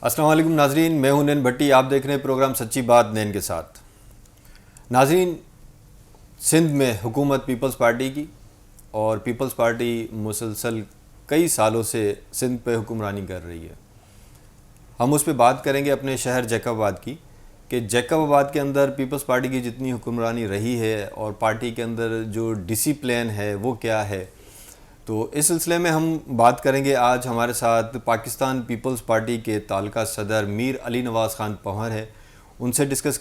अस्सलाम वालेकुम नाजरीन, मैं हूं नैन भट्टी। आप देख रहे हैं प्रोग्राम सच्ची बात नैन के साथ। नाजरीन, सिंध में हुकूमत पीपल्स पार्टी की और पीपल्स पार्टी मुसलसल कई सालों से सिंध पे हुक्मरानी कर रही है। हम उस पर बात करेंगे अपने शहर जैकबाबाद की कि जैकबाबाद के अंदर पीपल्स पार्टी की जितनी हुक्मरानी रही है और पार्टी के अंदर जो डिसिप्लिन है वो क्या है। तो इस सिलसिले में हम बात करेंगे। आज हमारे साथ पाकिस्तान पीपल्स पार्टी के तालका सदर मीर अली नवाज़ खान पंवर है। उनसे डिस्कस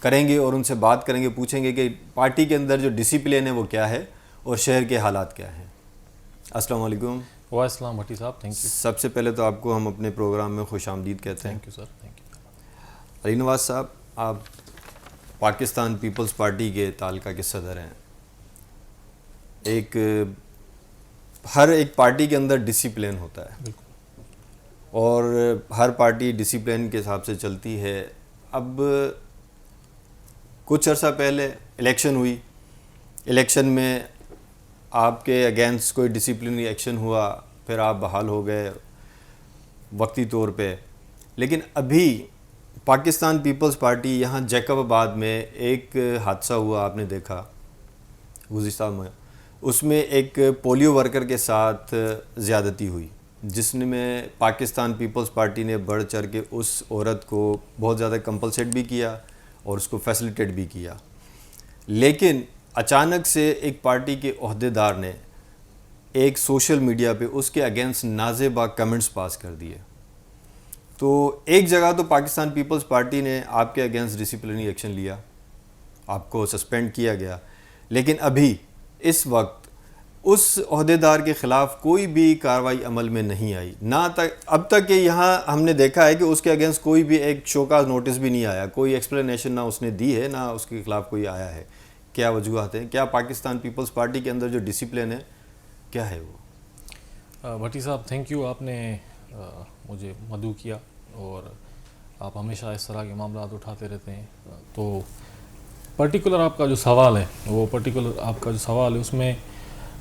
करेंगे और उनसे बात करेंगे, पूछेंगे कि पार्टी के अंदर जो डिसिप्लिन है वो क्या है और शहर के हालात क्या हैं। अस्सलाम वालेकुम। वालेकुम भट्टी साहब, थैंक यू। सबसे पहले तो आपको हम अपने प्रोग्राम में खुशामदीद कहते हैं। Thank you sir, thank you. Ali Nawaz साहब, आप पाकिस्तान पीपल्स पार्टी के तालका के सदर हैं। हर एक पार्टी के अंदर डिसिप्लिन होता है और हर पार्टी डिसिप्लिन के हिसाब से चलती है। अब कुछ अर्सा पहले इलेक्शन हुई, इलेक्शन में आपके अगेंस्ट कोई डिसिप्लिनरी एक्शन हुआ, फिर आप बहाल हो गए वक्ती तौर पे। लेकिन अभी पाकिस्तान पीपल्स पार्टी यहाँ जैकबाबाद में एक हादसा हुआ, आपने देखा गुज़िश्ता में। उसमें एक पोलियो वर्कर के साथ ज़्यादती हुई, जिसमें पाकिस्तान पीपल्स पार्टी ने बढ़ चढ़ के उस औरत को बहुत ज़्यादा कंपलसेट भी किया और उसको फैसिलिटेट भी किया। लेकिन अचानक से एक पार्टी के ओहदेदार ने एक सोशल मीडिया पे उसके अगेंस्ट नाज़ेबा कमेंट्स पास कर दिए। तो एक जगह तो पाकिस्तान पीपल्स पार्टी ने आपके अगेंस्ट डिसिप्लिनरी एक्शन लिया, आपको सस्पेंड किया गया। लेकिन अभी इस वक्त उस ओहदेदार के ख़िलाफ़ कोई भी कार्रवाई अमल में नहीं आई। अब तक कि यहाँ हमने देखा है कि उसके अगेंस्ट कोई भी एक शोकाज नोटिस भी नहीं आया, कोई एक्सप्लेनेशन ना उसने दी है, ना उसके ख़िलाफ़ कोई आया है। क्या वजूहत हैं? क्या पाकिस्तान पीपल्स पार्टी के अंदर जो डिसिप्लिन है क्या है वो? भट्टी साहब, थैंक यू। आपने मुझे मदऊ किया और आप हमेशा इस तरह के मामला उठाते रहते हैं। तो पर्टिकुलर आपका जो सवाल है उसमें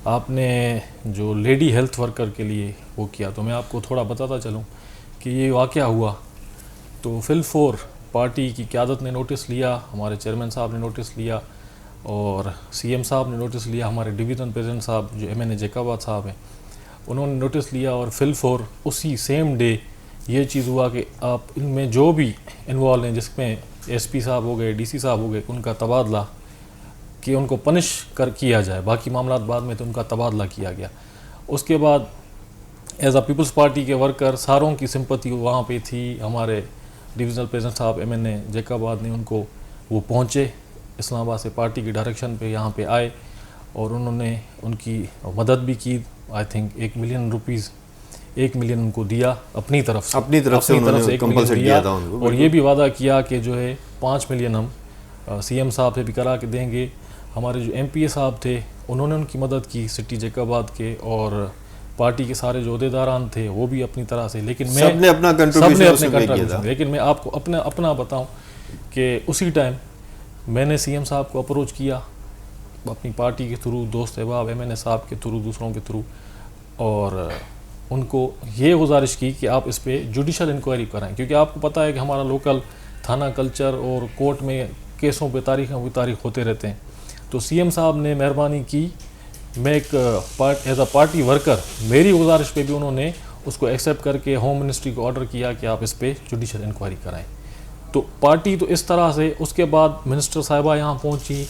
आपने जो लेडी हेल्थ वर्कर के लिए वो किया, तो मैं आपको थोड़ा बताता चलूँ कि ये वाक़या हुआ। तो फिल4 पार्टी की क़यादत ने नोटिस लिया, हमारे चेयरमैन साहब ने नोटिस लिया और सीएम साहब ने नोटिस लिया, हमारे डिवीज़न प्रेसिडेंट साहब जो MNA जैकबाबाद साहब हैं उन्होंने नोटिस लिया। और फिल4 उसी सेम डे ये चीज़ हुआ कि आप इनमें जो भी इन्वॉल्व हैं, जिसमें SP साहब हो गए, DC साहब हो गए, उनका तबादला कि उनको पनिश किया जाए। बाकी मामला बाद में तो उनका तबादला किया गया। उसके बाद एज अ पीपल्स पार्टी के वर्कर सारों की सिंपति वहाँ पे थी। हमारे डिविज़नल प्रेसिडेंट साहब MNA जैकबाबाद ने उनको वो पहुँचे इस्लामाबाद से पार्टी की डायरेक्शन पे यहाँ पे आए और उन्होंने उनकी मदद भी की। आई थिंक $1 मिलियन उनको दिया अपनी तरफ से उन्होंने 1 मिलियन दिया और ये भी वादा किया कि जो है 5 मिलियन हम CM साहब से भी करा के देंगे। हमारे जो MPA साहब थे उन्होंने उनकी मदद की सिटी जैकबाबाद के, और पार्टी के सारे जो अहदेदारान थे वो भी अपनी तरह से। लेकिन मैं सबने अपना कंट्रीब्यूशन। लेकिन मैं आपको अपना बताऊं कि उसी टाइम मैंने CM साहब को अप्रोच किया अपनी पार्टी के थ्रू, दोस्त अहबाब MNA साहब के थ्रू, दूसरों के थ्रू, और उनको ये गुजारिश की कि आप इस पर जुडिशल इंक्वायरी कराएं, क्योंकि आपको पता है कि हमारा लोकल थाना कल्चर और कोर्ट में केसों पे तारीख होते रहते हैं। तो CM साहब ने मेहरबानी की, मैं एक एज अ पार्टी वर्कर, मेरी गुजारिश पे भी उन्होंने उसको एक्सेप्ट करके होम मिनिस्ट्री को ऑर्डर किया कि आप इस पर जुडिशल इंक्वायरी कराएं। तो पार्टी तो इस तरह से, उसके बाद मिनिस्टर साहिबा यहाँ पहुँची,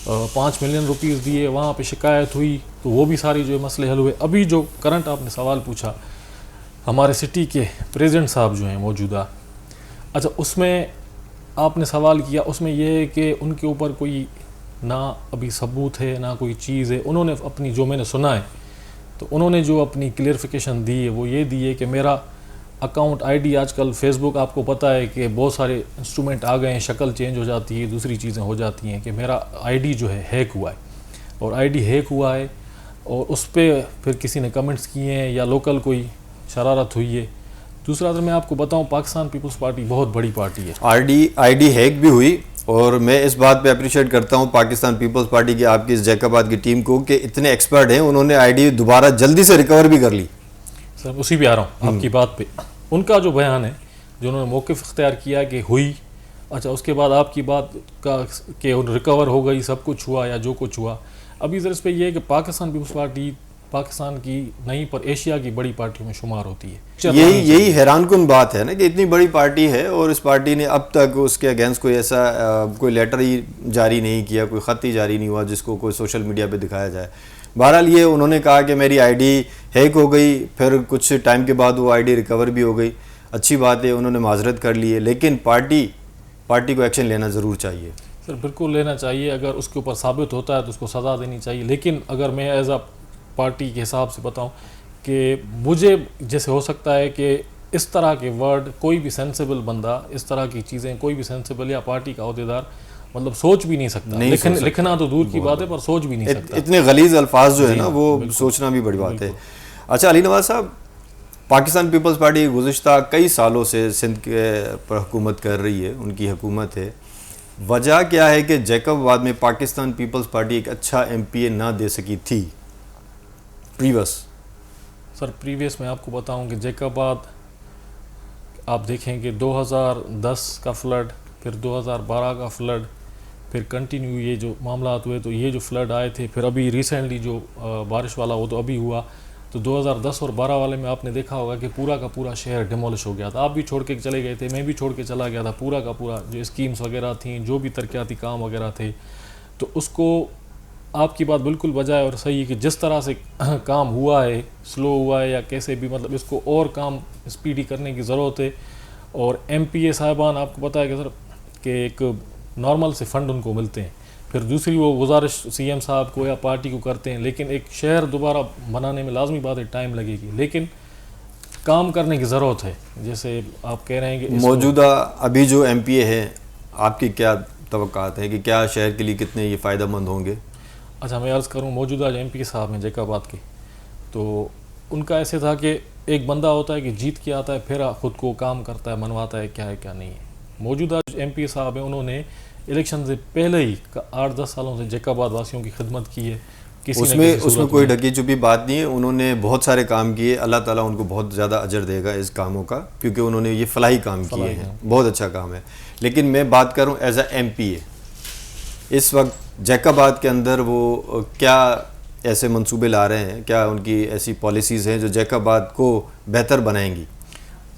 5 मिलियन रुपीज़ दिए, वहाँ पे शिकायत हुई, तो वो भी सारी जो मसले हल हुए। अभी जो करंट आपने सवाल पूछा, हमारे सिटी के प्रेसिडेंट साहब जो हैं मौजूदा, अच्छा उसमें आपने सवाल किया, उसमें यह है कि उनके ऊपर कोई ना अभी सबूत है ना कोई चीज़ है। उन्होंने अपनी, जो मैंने सुना है, तो उन्होंने जो अपनी क्लियरिफिकेशन दी है वो ये दी है कि मेरा अकाउंट ID, आजकल फेसबुक आपको पता है कि बहुत सारे इंस्ट्रूमेंट आ गए हैं, शक्ल चेंज हो जाती है, दूसरी चीज़ें हो जाती हैं, कि मेरा ID जो है हैक हुआ है और ID हैक हुआ है और उस पर फिर किसी ने कमेंट्स किए हैं या लोकल कोई शरारत हुई है। दूसरा तो मैं आपको बताऊं, पाकिस्तान पीपल्स पार्टी बहुत बड़ी पार्टी है। ID हैक भी हुई और मैं इस बात पे अप्रिशिएट करता हूं पाकिस्तान पीपल्स पार्टी की, आपकी इस जैकबाबाद की टीम को, कि इतने एक्सपर्ट हैं, उन्होंने ID दोबारा जल्दी से रिकवर भी कर ली। सर उसी पे आ रहा हूँ आपकी बात पे। उनका जो बयान है जिन्होंने मौक़िफ़ इख्तियार किया कि हुई, अच्छा उसके बाद आपकी बात का कि रिकवर हो गई, सब कुछ हुआ या जो कुछ हुआ। अभी ज़रा इस पे ये है कि पाकिस्तान पीपल्स पार्टी पाकिस्तान की नहीं पर एशिया की बड़ी पार्टियों में शुमार होती है। यही हैरानकुन बात है ना कि इतनी बड़ी पार्टी है और इस पार्टी ने अब तक उसके अगेंस्ट कोई ऐसा कोई लेटर ही जारी नहीं किया, कोई ख़त ही जारी नहीं हुआ जिसको कोई सोशल मीडिया पे दिखाया जाए। बहरहाल ये उन्होंने कहा कि मेरी आईडी हैक हो गई, फिर कुछ टाइम के बाद वो आईडी रिकवर भी हो गई, अच्छी बात है, उन्होंने माजरत कर ली है, लेकिन पार्टी को एक्शन लेना ज़रूर चाहिए। सर बिल्कुल लेना चाहिए, अगर उसके ऊपर साबित होता है तो उसको सज़ा देनी चाहिए। लेकिन अगर मैं एज अ पार्टी के हिसाब से बताऊं कि मुझे जैसे हो सकता है कि इस तरह के वर्ड कोई भी सेंसिबल बंदा, इस तरह की चीज़ें कोई भी सेंसिबल या पार्टी का अहदेदार मतलब सोच भी नहीं सकता। लिखना तो दूर की बात है, पर सोच भी नहीं सकता। इतने गलीज अल्फाज जो है ना वो सोचना भी बड़ी बात है। अच्छा अली नवाज साहब, पाकिस्तान पीपल्स पार्टी गुज़िश्ता कई सालों से सिंध के पर हुकूमत कर रही है, उनकी हुकूमत है। वजह क्या है कि जैकबाबाद में पाकिस्तान पीपल्स पार्टी एक अच्छा MPA ना दे सकी थी प्रीवियस? सर प्रीवियस मैं आपको बताऊं कि जैकबाबाद आप देखें कि 2010 का फ्लड, फिर 2012 का फ्लड, फिर कंटिन्यू ये जो मामला हुए तो ये जो फ्लड आए थे, फिर अभी रिसेंटली जो बारिश वाला वो तो अभी हुआ। तो 2010 और 12 वाले में आपने देखा होगा कि पूरा का पूरा शहर डिमोलिश हो गया था। आप भी छोड़ के चले गए थे, मैं भी छोड़ के चला गया था। पूरा का पूरा जो स्कीम्स वगैरह थी, जो भी तरक्याती काम वगैरह थे, तो उसको आपकी बात बिल्कुल बजाय और सही है कि जिस तरह से काम हुआ है, स्लो हुआ है या कैसे भी, मतलब इसको और काम स्पीडी करने की ज़रूरत है। और MPA साहिबान आपको पता है कि सर कि एक नॉर्मल से फ़ंड उनको मिलते हैं, फिर दूसरी वो गुजारिश CM साहब को या पार्टी को करते हैं, लेकिन एक शहर दोबारा बनाने में लाजमी बात है टाइम लगेगी, लेकिन काम करने की ज़रूरत है। जैसे आप कह रहे हैं कि मौजूदा अभी जो MPA है, आपकी क्या तवक्कात है कि क्या शहर के लिए कितने ये फ़ायदेमंद होंगे? अच्छा मैं अर्ज़ करूँ, मौजूदा जो MPA साहब हैं जैकबाबाद के, तो उनका ऐसे था कि एक बंदा होता है कि जीत के आता है, फिर ख़ुद को काम करता है, मनवाता है क्या नहीं है। मौजूदा जो MPA साहब हैं उन्होंने इलेक्शन से पहले ही 8-10 सालों से जैकबाबाद वासियों की खिदमत की है। उसमें कोई ढकी छुपी बात नहीं है, उन्होंने बहुत सारे काम किए, अल्लाह ताला उनको बहुत ज़्यादा अजर देगा इस कामों का, क्योंकि उन्होंने ये फलाही काम किए हैं, बहुत अच्छा काम है। लेकिन मैं बात करूं एज अ MPA, इस वक्त जैकबाबाद के अंदर वो क्या ऐसे मंसूबे ला रहे हैं, क्या उनकी ऐसी पॉलिसीज़ हैं जो जैकबाबाद को बेहतर बनाएंगी?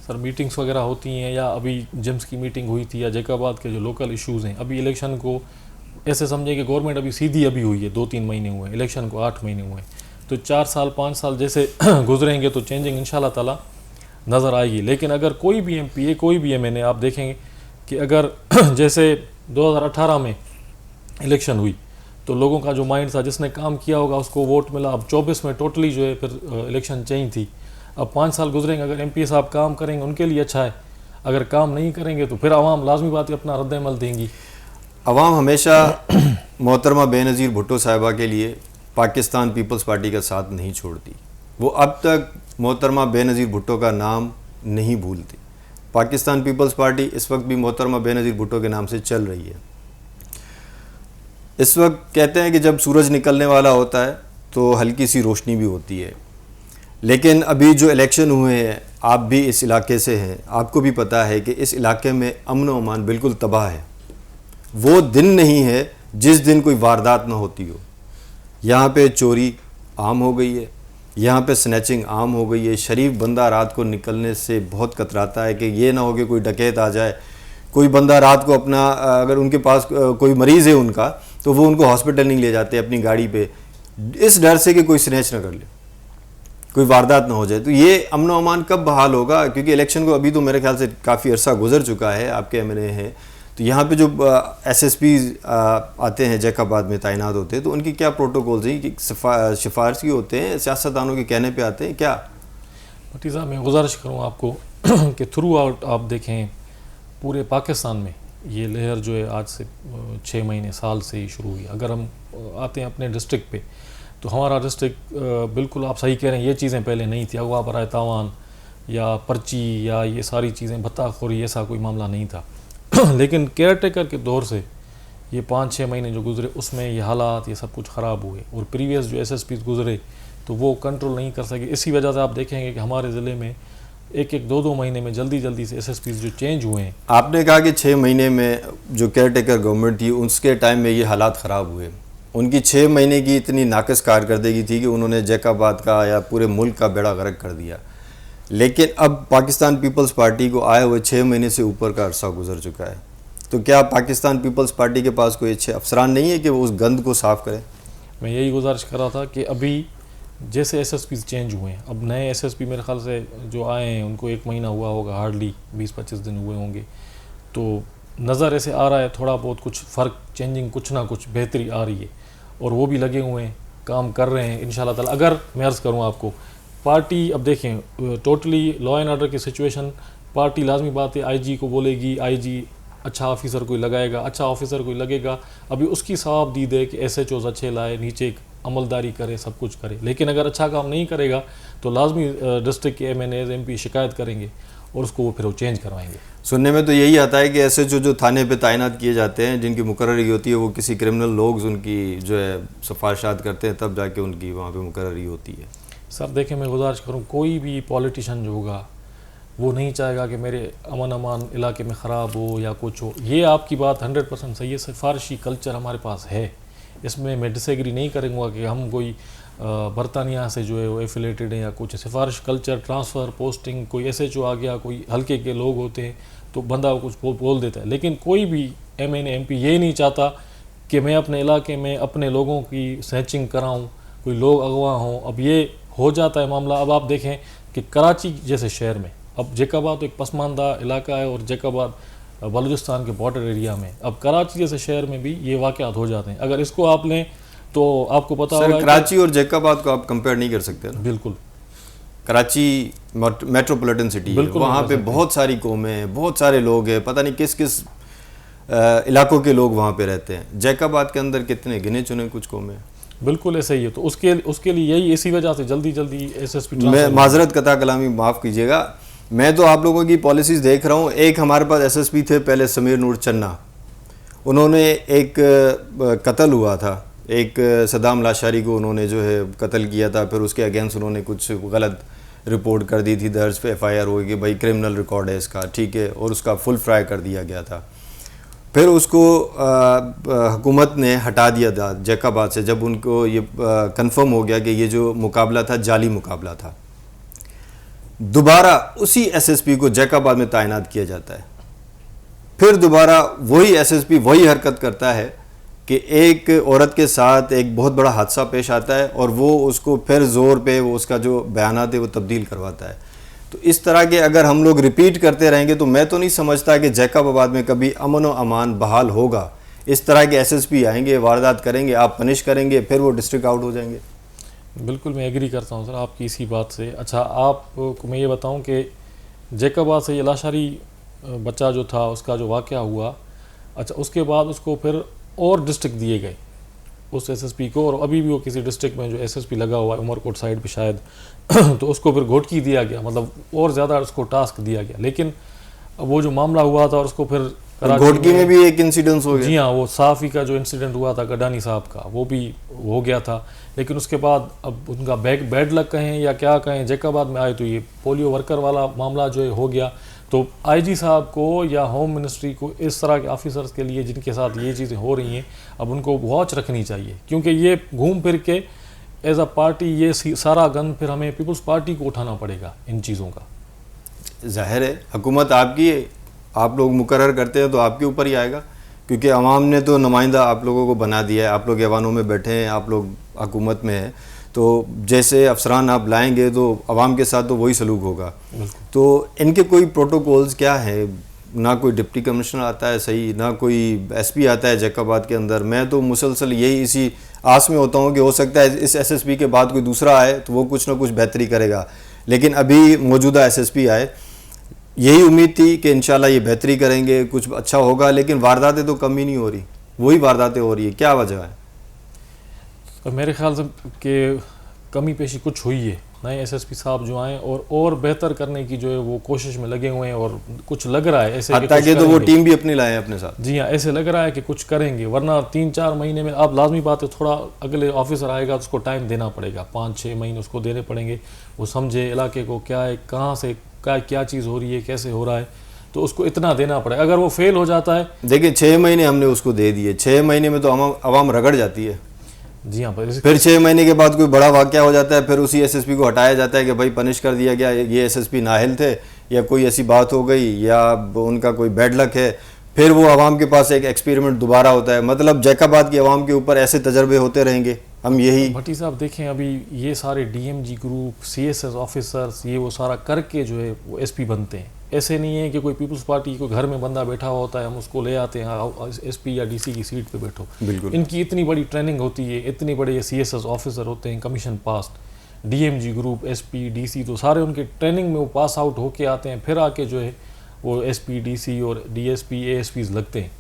सर मीटिंग्स वगैरह होती हैं, या अभी जिम्स की मीटिंग हुई थी, या जैकबाबाद के जो लोकल इश्यूज़ हैं, अभी इलेक्शन को ऐसे समझे कि गवर्नमेंट अभी सीधी अभी हुई है, 2-3 महीने हुए, इलेक्शन को 8 महीने हुए, तो 4 साल 5 साल जैसे गुजरेंगे तो चेंजिंग इंशाल्लाह ताला नज़र आएगी। लेकिन अगर कोई भी MPA कोई भी MNA आप देखेंगे कि अगर जैसे 2018 में इलेक्शन हुई तो लोगों का जो माइंड था, जिसने काम किया होगा उसको वोट मिला। अब 24 में टोटली जो है फिर इलेक्शन चेंज थी। अब 5 साल गुजरेंगे, अगर MPA साहब काम करेंगे उनके लिए अच्छा है, अगर काम नहीं करेंगे तो फिर आवाम लाजमी बात है अपना रद्द-ए-अमल देंगी। अवाम हमेशा मोहतरमा बेनज़ीर भुट्टो साहिबा के लिए पाकिस्तान पीपल्स पार्टी का साथ नहीं छोड़ती। वो अब तक मोहतरमा बेनज़ीर भुट्टो का नाम नहीं भूलती। पाकिस्तान पीपल्स पार्टी इस वक्त भी मोहतरमा बेनज़ीर भुट्टो के नाम से चल रही है। इस वक्त कहते हैं कि जब सूरज निकलने वाला होता है तो हल्की सी रोशनी भी होती है, लेकिन अभी जो इलेक्शन हुए हैं, आप भी इस इलाके से हैं, आपको भी पता है कि इस इलाके में अमन व अमान बिल्कुल तबाह है। वो दिन नहीं है जिस दिन कोई वारदात ना होती हो। यहाँ पे चोरी आम हो गई है, यहाँ पे स्नैचिंग आम हो गई है। शरीफ बंदा रात को निकलने से बहुत कतराता है कि ये ना हो कि कोई डकैत आ जाए। कोई बंदा रात को अपना, अगर उनके पास कोई मरीज़ है उनका, तो वो उनको हॉस्पिटल नहीं ले जाते अपनी गाड़ी पे, इस डर से कि कोई स्नैच ना कर ले, कोई वारदात ना हो जाए। तो ये अमन व अमान कब बहाल होगा? क्योंकि इलेक्शन को अभी तो मेरे ख्याल से काफ़ी अरसा गुजर चुका है, आपके MNA हैं, तो यहाँ पे जो SSPs आते हैं जैकबाबाद में तैनात होते हैं, तो उनकी क्या प्रोटोकॉल्स हैं कि सिफारशी होते हैं, सियासतदानों के कहने पे आते हैं क्या? भट्टी साहब मैं गुजारिश करूँ आपको कि थ्रू आउट आप देखें पूरे पाकिस्तान में ये लहर जो है आज से 6 महीने साल से ही शुरू हुई। अगर हम आते हैं अपने डिस्ट्रिक्ट पे, तो हमारा डिस्ट्रिक्ट बिल्कुल आप सही कह रहे हैं, ये चीज़ें पहले नहीं थी। अगवा बराए तावान या पर्ची या ये सारी चीज़ें, भत्ताखोरी, ऐसा कोई मामला नहीं था। लेकिन केयर टेकर के दौर से ये 5-6 महीने जो गुजरे उसमें ये हालात ये सब कुछ ख़राब हुए, और प्रीवियस जो SSPs गुजरे तो वो कंट्रोल नहीं कर सके। इसी वजह से आप देखेंगे कि हमारे ज़िले में एक एक 2-2 महीने में जल्दी जल्दी से एसएसपी जो चेंज हुए हैं। आपने कहा कि 6 महीने में जो केयर टेकर गवर्नमेंट थी उसके टाइम में ये हालात ख़राब हुए। उनकी 6 महीने की इतनी नाकस कारकर्दगी थी कि उन्होंने जैकाबाद का या पूरे मुल्क का बेड़ा गर्क कर दिया। लेकिन अब पाकिस्तान पीपल्स पार्टी को आए हुए 6 महीने से ऊपर का अरसा गुजर चुका है, तो क्या पाकिस्तान पीपल्स पार्टी के पास कोई अच्छे अफसरान नहीं है कि वो उस गंद को साफ़ करें? मैं यही गुजारिश कर रहा था कि अभी जैसे एसएसपी चेंज हुए हैं, अब नए एसएसपी मेरे ख्याल से जो आए हैं उनको 1 महीना हुआ होगा, हार्डली 20-25 दिन हुए होंगे, तो नज़र ऐसे आ रहा है थोड़ा बहुत कुछ फ़र्क, चेंजिंग, कुछ ना कुछ बेहतरी आ रही है और वो भी लगे हुए हैं, काम कर रहे हैं इंशाल्लाह ताला। अगर मैं अर्ज़ करूँ आपको, पार्टी अब देखें टोटली लॉ एंड ऑर्डर की सिचुएशन, पार्टी लाजमी बात है आईजी को बोलेगी, आईजी अच्छा ऑफिसर कोई लगाएगा, अच्छा ऑफिसर कोई लगेगा, अभी उसकी साफ दीद है कि एसएचओज़ अच्छे लाए, नीचे अमलदारी करे, सब कुछ करे। लेकिन अगर अच्छा काम नहीं करेगा तो लाजमी डिस्ट्रिक्ट के एमएनएज एमपी शिकायत करेंगे और उसको वो फिर वो चेंज करवाएंगे। सुनने में तो यही आता है कि एसएचओ जो थाने पे तैनात किए जाते हैं, जिनकी मुकर्ररी होती है, वो किसी क्रिमिनल लोग उनकी जो है सिफारिशात करते हैं, तब जाके उनकी वहाँ पे मुकर्ररी होती है। सर देखें, मैं गुजारिश करूँ, कोई भी पॉलिटिशियन जो होगा वो नहीं चाहेगा कि मेरे अमन अमान इलाके में ख़राब हो या कुछ हो। ये आपकी बात 100% सही है, सिफारशी कल्चर हमारे पास है, इसमें मैं डिसएग्री नहीं करूँगा कि हम कोई बरतानिया से जो है वो एफिलेटेड है या कुछ। सिफारिश कल्चर, ट्रांसफ़र, पोस्टिंग, कोई एसएचओ आ गया, कोई हल्के के लोग होते हैं तो बंदा कुछ बोल देता है। लेकिन कोई भी एमएनए एमपी ये नहीं चाहता कि मैं अपने इलाके में अपने लोगों की स्नैचिंग कराऊँ, कोई लोग अगवा हों। अब ये हो जाता है मामला। अब आप देखें कि कराची जैसे शहर में, अब जैकाबाद तो एक पसमानदा इलाका है और जैकाबाद बलूचिस्तान के बॉर्डर एरिया में, अब कराची जैसे शहर में भी ये वाक़यात हो जाते हैं। अगर इसको आप लें तो आपको पता होगा कराची और जैकाबाद को आप कंपेयर नहीं कर सकते ना। बिल्कुल, कराची मेट्रोपॉलिटन सिटी है, वहाँ पे बहुत सारी कौमें हैं, बहुत सारे लोग हैं, पता नहीं किस किस इलाकों के लोग वहाँ पे रहते हैं। जैकाबाद के अंदर कितने गिने चुने कुछ कौमें। बिल्कुल ऐसा ही है। तो उसके लिए यही इसी वजह से जल्दी जल्दी एसएसपी। मैं माजरत कता कलामी माफ़ कीजिएगा, मैं तो आप लोगों की पॉलिसीज़ देख रहा हूँ। एक हमारे पास एसएसपी थे पहले, समीर नूर चन्ना, उन्होंने एक कत्ल हुआ था, एक सदाम लाशारी को उन्होंने जो है कत्ल किया था, फिर उसके अगेंस्ट उन्होंने कुछ गलत रिपोर्ट कर दी थी, दर्ज पे एफआईआर हो कि भाई क्रिमिनल रिकॉर्ड है इसका, ठीक है, और उसका फुल फ्राई कर दिया गया था। फिर उसको हुकूमत ने हटा दिया था जैकाबाद से, जब उनको ये कंफर्म हो गया कि ये जो मुकाबला था जाली मुकाबला था। दोबारा उसी एसएसपी को जैकाबाद में तैनात किया जाता है, फिर दोबारा वही एसएसपी वही हरकत करता है कि एक औरत के साथ एक बहुत बड़ा हादसा पेश आता है और वो उसको फिर ज़ोर पे वो उसका जो बयानात है वो तब्दील करवाता है। तो इस तरह के अगर हम लोग रिपीट करते रहेंगे तो मैं तो नहीं समझता कि जैकाबाद में कभी अमन व अमान बहाल होगा। इस तरह के एसएसपी आएंगे, वारदात करेंगे, आप पनिश करेंगे, फिर वो डिस्ट्रिक्ट आउट हो जाएंगे। बिल्कुल मैं एग्री करता हूँ सर आपकी इसी बात से। अच्छा, आपको मैं ये बताऊँ कि जैकाबाद से ये लाशारी बच्चा जो था उसका जो वाक़या हुआ, अच्छा उसके बाद उसको फिर और डिस्ट्रिक्ट दिए गए उस एसएसपी को, और अभी भी वो किसी डिस्ट्रिक्ट में जो एसएसपी लगा हुआ है उमरकोट साइड पे शायद तो उसको फिर घोटकी दिया गया, मतलब और ज़्यादा उसको टास्क दिया गया। लेकिन वो जो मामला हुआ था और उसको फिर घोटकी में भी एक इंसिडेंस हो गया। जी हाँ, वो साफ़ी का जो इंसिडेंट हुआ था गडानी साहब का, वो भी हो गया था। लेकिन उसके बाद अब उनका बैड लक कहें या क्या कहें, जैकाबाद में आए तो ये पोलियो वर्कर वाला मामला जो है हो गया। तो आईजी साहब को या होम मिनिस्ट्री को इस तरह के ऑफिसर्स के लिए जिनके साथ ये चीज़ें हो रही हैं, अब उनको वॉच रखनी चाहिए, क्योंकि ये घूम फिर के एज अ पार्टी ये सारा गन फिर हमें पीपल्स पार्टी को उठाना पड़ेगा इन चीज़ों का। जाहिर है हुकूमत आपकी है, आप लोग मुकर्रर करते हैं तो आपके ऊपर ही आएगा, क्योंकि अवाम ने तो नुमाइंदा आप लोगों को बना दिया है। आप लोग ऐवानों में बैठे हैं, आप लोग हुकूमत में हैं, तो जैसे अफसरान आप लाएंगे तो अवाम के साथ तो वही सलूक होगा। तो इनके कोई प्रोटोकॉल्स क्या है? ना कोई डिप्टी कमिश्नर आता है सही, ना कोई एसपी आता है जैकाबाद के अंदर। मैं तो मुसलसल यही इसी आस में होता हूँ कि हो सकता है इस एसएसपी के बाद कोई दूसरा आए तो वो कुछ ना कुछ बेहतरी करेगा, लेकिन अभी मौजूदा एसएसपी आए, यही उम्मीद थी कि इंशाल्लाह ये बेहतरी करेंगे, कुछ अच्छा होगा। लेकिन वारदातें तो कम ही नहीं हो रही, वही वारदातें हो रही है, क्या वजह है? और मेरे ख्याल से कि कमी पेशी कुछ हुई है, नए एसएसपी साहब जो आए और बेहतर करने की जो है वो कोशिश में लगे हुए हैं, और कुछ लग रहा है ऐसे कि तो वो टीम भी अपनी लाए अपने साथ। जी हाँ, ऐसे लग रहा है कि कुछ करेंगे, वरना 3-4 महीने में आप लाजमी बात है थोड़ा अगले ऑफिसर आएगा तो उसको टाइम देना पड़ेगा, 5-6 महीने उसको देने पड़ेंगे, वो समझे इलाके को क्या है, कहाँ से क्या चीज़ हो रही है, कैसे हो रहा है, तो उसको इतना देना पड़ेगा। अगर वो फेल हो जाता है, देखिए 6 महीने हमने उसको दे दिए, 6 महीने में तो आवाम रगड़ जाती है। जी हाँ, फिर 6 महीने के बाद कोई बड़ा वाकया हो जाता है, फिर उसी एसएसपी को हटाया जाता है कि भाई पनिश कर दिया गया, ये एसएसपी नाअहल थे या कोई ऐसी बात हो गई या उनका कोई बैड लक है। फिर वो आवाम के पास एक एक्सपेरिमेंट दोबारा होता है। मतलब जैकाबाद की आवाम के ऊपर ऐसे तजर्बे होते रहेंगे। हम यही भट्टी साहब देखें, अभी ये सारे डीएमजी ग्रुप, सीएसएस ऑफिसर्स, ये वो सारा करके जो है वो एसपी बनते हैं। ऐसे नहीं है कि कोई पीपल्स पार्टी को घर में बंदा बैठा हुआ होता है, हम उसको ले आते हैं एसपी या डीसी की सीट पे बैठो। बिल्कुल इनकी इतनी बड़ी ट्रेनिंग होती है, इतनी बड़े ये सीएसएस ऑफिसर होते हैं, कमीशन पास, डीएमजी ग्रुप, एसपी, डीसी, तो सारे उनके ट्रेनिंग में वो पास आउट होके आते हैं, फिर आके जो है वो एसपी, डीसी और डीएसपी, एएसपीज लगते हैं।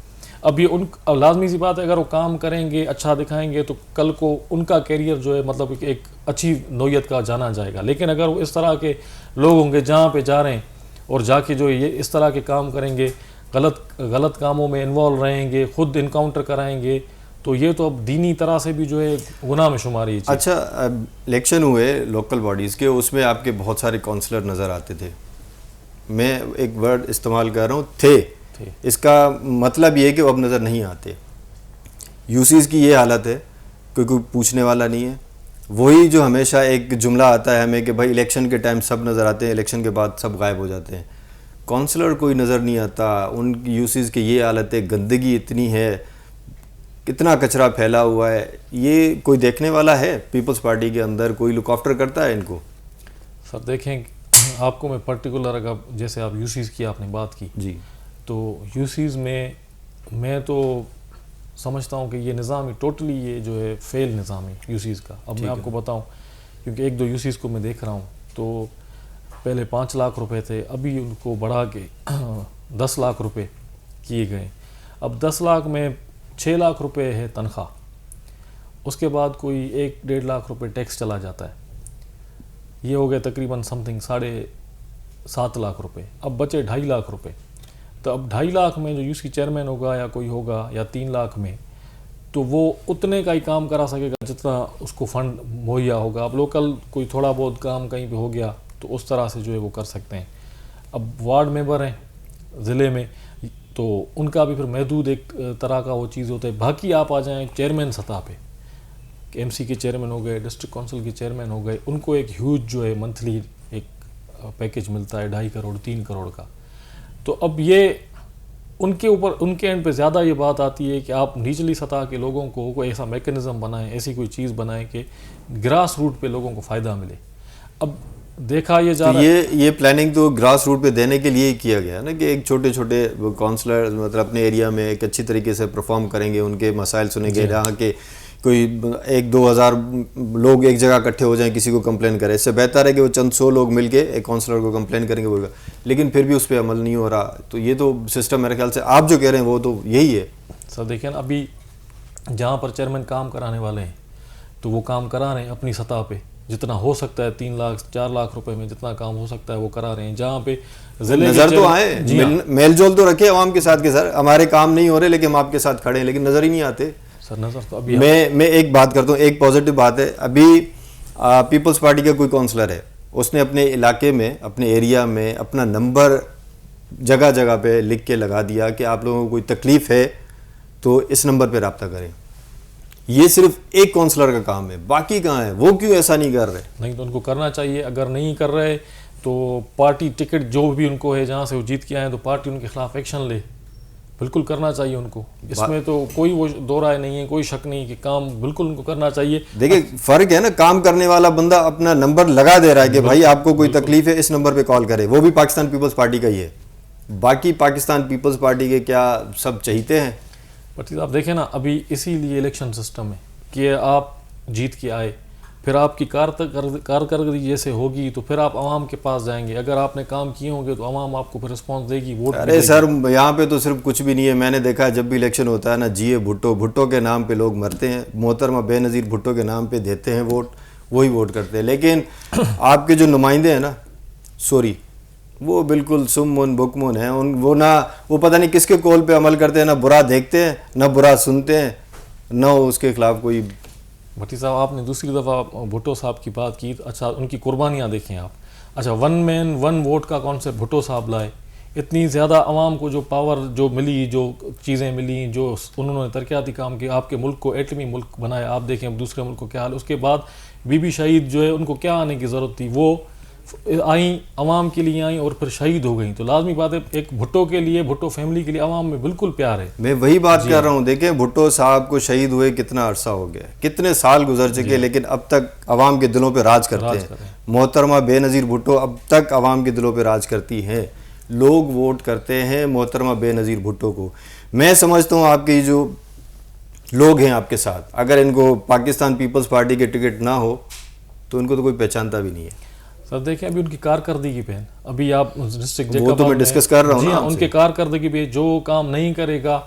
अब ये अब लाजमी सी बात है, अगर वो काम करेंगे, अच्छा दिखाएंगे, तो कल को उनका कैरियर जो है मतलब एक अच्छी नौयत का जाना जाएगा। लेकिन अगर वो इस तरह के लोग होंगे जहाँ पे जा रहे हैं और जाके जो ये इस तरह के काम करेंगे, गलत कामों में इन्वॉल्व रहेंगे, खुद इनकाउंटर कराएंगे, तो ये तो अब दीनी तरह से भी जो है गुनाह में शुमारी है। अच्छा, इलेक्शन हुए लोकल बॉडीज़ के, उसमें आपके बहुत सारे काउंसलर नज़र आते थे। मैं एक वर्ड इस्तेमाल कर रहा हूँ, थे। इसका मतलब ये है कि वो अब नज़र नहीं आते। यूसीज़ की ये हालत है, कोई पूछने वाला नहीं है। वही जो हमेशा एक जुमला आता है हमें कि भाई इलेक्शन के टाइम सब नज़र आते हैं, इलेक्शन के बाद सब गायब हो जाते हैं। काउंसलर कोई नज़र नहीं आता। उन यूसीज़ की ये हालत है, गंदगी इतनी है, कितना कचरा फैला हुआ है। ये कोई देखने वाला है पीपल्स पार्टी के अंदर? कोई लुक आफ्टर करता है इनको? सर देखें, आपको मैं पर्टिकुलर, अगर जैसे आप यूसीज़ की आपने बात की जी, तो यूसीज़ में मैं तो समझता हूँ कि ये निज़ाम ही टोटली ये जो है फेल निज़ाम है यूसीज़ का। अब मैं आपको बताऊँ, क्योंकि 1-2 यूसीज़ को मैं देख रहा हूँ, तो पहले 5 लाख रुपए थे, अभी उनको बढ़ा के 10 लाख रुपए किए गए। अब 10 लाख में 6 लाख रुपए है तनख्वाह, उसके बाद कोई 1-1.5 लाख रुपए टैक्स चला जाता है। ये हो गए तकरीबन समथिंग 7.5 लाख रुपए। अब बचे 2.5 लाख रुपए। तो अब 2.5 लाख में जो यूसी चेयरमैन होगा या कोई होगा, या 3 लाख में, तो वो उतने का ही काम करा सकेगा जितना उसको फंड मुहैया होगा। अब लोकल कोई थोड़ा बहुत काम कहीं पे हो गया तो उस तरह से जो है वो कर सकते हैं। अब वार्ड मेंबर हैं ज़िले में, तो उनका भी फिर महदूद एक तरह का वो चीज़ होता है। बाकी आप आ जाएँ चेयरमैन सतह पे, एमसी के चेयरमैन हो गए, डिस्ट्रिक्ट काउंसिल के चेयरमैन हो गए, उनको एक ह्यूज जो है मंथली एक पैकेज मिलता है 2.5 करोड़ 3 करोड़ का। तो अब ये उनके ऊपर, उनके एंड पे ज़्यादा ये बात आती है कि आप निचली सतह के लोगों को कोई ऐसा मैकेनिज़्म बनाएं, ऐसी कोई चीज़ बनाएं कि ग्रास रूट पे लोगों को फ़ायदा मिले। अब देखा ये जा रहा है, ये प्लानिंग तो ग्रास रूट पे देने के लिए ही किया गया ना, कि एक छोटे छोटे काउंसलर मतलब अपने एरिया में एक अच्छी तरीके से परफॉर्म करेंगे, उनके मसाइल सुनेंगे। यहाँ के कोई 1-2 हज़ार लोग एक जगह इकट्ठे हो जाएं, किसी को कंप्लेन करें, इससे बेहतर है कि वो चंद 100 लोग मिलके एक काउंसलर को कंप्लेन करेंगे बोलेगा। लेकिन फिर भी उस पर अमल नहीं हो रहा। तो ये तो सिस्टम मेरे ख्याल से आप जो कह रहे हैं वो तो यही है। सर देखिए ना, अभी जहाँ पर चेयरमैन काम कराने वाले हैं तो वो काम करा रहे हैं अपनी सतह पे, जितना हो सकता है 3 लाख 4 लाख रुपए में जितना काम हो सकता है वो करा रहे हैं। जहाँ पे जिले नज़र तो आए, मेल जोल तो रखे आवाम के साथ के सर हमारे काम नहीं हो रहे लेकिन हम आपके साथ खड़े हैं, लेकिन नज़र ही नहीं आते सर। नज़र तो अभी मैं एक बात करता हूँ, एक पॉजिटिव बात है। अभी पीपल्स पार्टी का कोई काउंसलर है, उसने अपने इलाके में, अपने एरिया में अपना नंबर जगह जगह पे लिख के लगा दिया कि आप लोगों को कोई तकलीफ़ है तो इस नंबर पे रब्ता करें। ये सिर्फ एक काउंसलर का काम है, बाकी कहाँ है? वो क्यों ऐसा नहीं कर रहे? नहीं तो उनको करना चाहिए। अगर नहीं कर रहे तो पार्टी टिकट जो भी उनको है, जहाँ से वो जीत के आए, तो पार्टी उनके खिलाफ एक्शन ले, बिल्कुल करना चाहिए उनको। इसमें तो कोई वो दो राय नहीं है, कोई शक नहीं कि काम बिल्कुल उनको करना चाहिए। देखिए फर्क है ना, काम करने वाला बंदा अपना नंबर लगा दे रहा है कि भाई आपको कोई तकलीफ है इस नंबर पे कॉल करे, वो भी पाकिस्तान पीपल्स पार्टी का ही है। बाकी पाकिस्तान पीपल्स पार्टी के क्या सब चाहते हैं? बट आप देखें ना, अभी इसीलिए इलेक्शन सिस्टम है कि आप जीत के आए, फिर आपकी कारकर्दगी जैसे होगी तो फिर आप आवाम के पास जाएंगे। अगर आपने काम किए होंगे तो आवाम आपको फिर रिस्पॉन्स देगी, वोट अरे सर यहाँ पे तो सिर्फ कुछ भी नहीं है। मैंने देखा है जब भी इलेक्शन होता है ना, जिए भुट्टो के नाम पे लोग मरते हैं, मोहतरमा बेनज़ीर भुट्टो के नाम पे देते हैं वोट, वही वोट करते हैं। लेकिन आपके जो नुमाइंदे हैं ना, सॉरी, वो बिल्कुल सुम्मुन बुकमुन हैं। वो पता नहीं किसके कॉल पे अमल करते हैं, ना बुरा देखते हैं ना बुरा सुनते हैं, ना उसके खिलाफ कोई। भट्टी साहब, आपने दूसरी दफ़ा भुट्टो साहब की बात की, अच्छा उनकी कुर्बानियाँ देखें आप। अच्छा, 1 मैन 1 वोट का कॉन्सेप्ट भुट्टो साहब लाए, इतनी ज़्यादा आवाम को जो पावर जो मिली, जो चीज़ें मिली, जो उन्होंने तरक्याती काम किए, आपके मुल्क को एटमी मुल्क बनाया। आप देखें अब दूसरे मुल्क को क्या हाल, उसके बाद बीबी शहीद जो है उनको क्या आने की ज़रूरत थी, वो आई आवाम के लिए आई और फिर शहीद हो गई। तो लाजमी बात है एक भुट्टो के लिए, भुट्टो फैमिली के लिए आवाम में बिल्कुल प्यार है। मैं वही बात कर रहा हूँ। देखें भुट्टो साहब को शहीद हुए कितना अरसा हो गया, कितने साल गुजर चुके, लेकिन अब तक आवाम के दिलों पे राज करते हैं। मोहतरमा बेनज़ीर भुट्टो अब तक आवाम के दिलों पे राज करती हैं। लोग वोट करते हैं मोहतरमा बेनज़ीर भुट्टो को। मैं समझता हूँ आपके जो लोग हैं आपके साथ, अगर इनको पाकिस्तान पीपल्स पार्टी के टिकट ना हो तो इनको तो कोई पहचानता भी नहीं है। सर देखें अभी उनकी कारकर्दगी पे अभी आप डिस्ट्रिक्ट वो तो मैं डिस्कस कर रहा हूँ ना, उनके कारकर्दगी पे जो काम नहीं करेगा,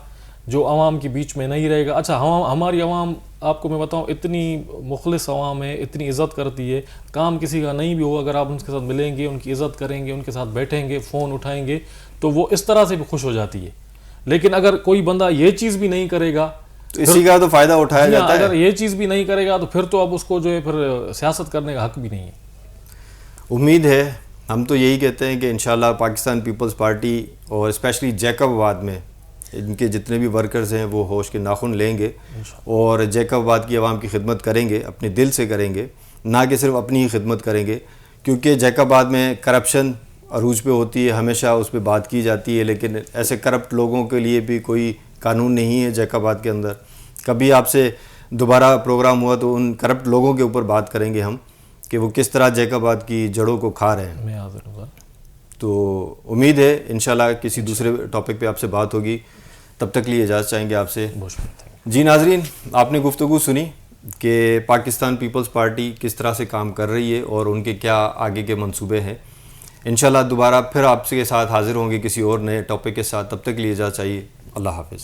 जो आवाम के बीच में नहीं रहेगा। अच्छा, हमारी आवाम आपको मैं बताऊं इतनी मुखलिस आवाम है, इतनी इज़्ज़त करती है, काम किसी का नहीं भी हो अगर आप उनके साथ मिलेंगे, उनकी इज़्ज़त करेंगे, उनके साथ बैठेंगे, फ़ोन उठाएंगे तो वो इस तरह से भी खुश हो जाती है। लेकिन अगर कोई बंदा ये चीज़ भी नहीं करेगा तो इसी का तो फ़ायदा उठाया जाता है। अगर ये चीज़ भी नहीं करेगा तो फिर तो अब उसको जो है फिर सियासत करने का हक भी नहीं है। उम्मीद है, हम तो यही कहते हैं कि इंशाल्लाह पाकिस्तान पीपल्स पार्टी और स्पेशली जैकबाबाद में इनके जितने भी वर्कर्स हैं वो होश के नाखून लेंगे और जैकबाबाद की आवाम की खिदमत करेंगे, अपने दिल से करेंगे, ना कि सिर्फ अपनी ही खिदमत करेंगे। क्योंकि जैकबाबाद में करप्शन अरूज पे होती है, हमेशा उस पर बात की जाती है, लेकिन ऐसे करप्ट लोगों के लिए भी कोई कानून नहीं है जैकबाबाद के अंदर। कभी आपसे दोबारा प्रोग्राम हुआ तो उन करप्ट लोगों के ऊपर बात करेंगे हम कि वो किस तरह जैकबाबाद की जड़ों को खा रहे हैं। मैं हाज़िर हूँ। तो उम्मीद है इंशाल्लाह किसी दूसरे टॉपिक पे आपसे बात होगी। तब तक लिए इजाज़त चाहेंगे आपसे। जी नाजरीन, आपने गुफ्तगू सुनी कि पाकिस्तान पीपल्स पार्टी किस तरह से काम कर रही है और उनके क्या आगे के मंसूबे हैं। इंशाल्लाह दोबारा फिर आपके साथ हाज़िर होंगे किसी और नए टॉपिक के साथ। तब तक लिए इजाज़त चाहिए। अल्लाह हाफ़िज़।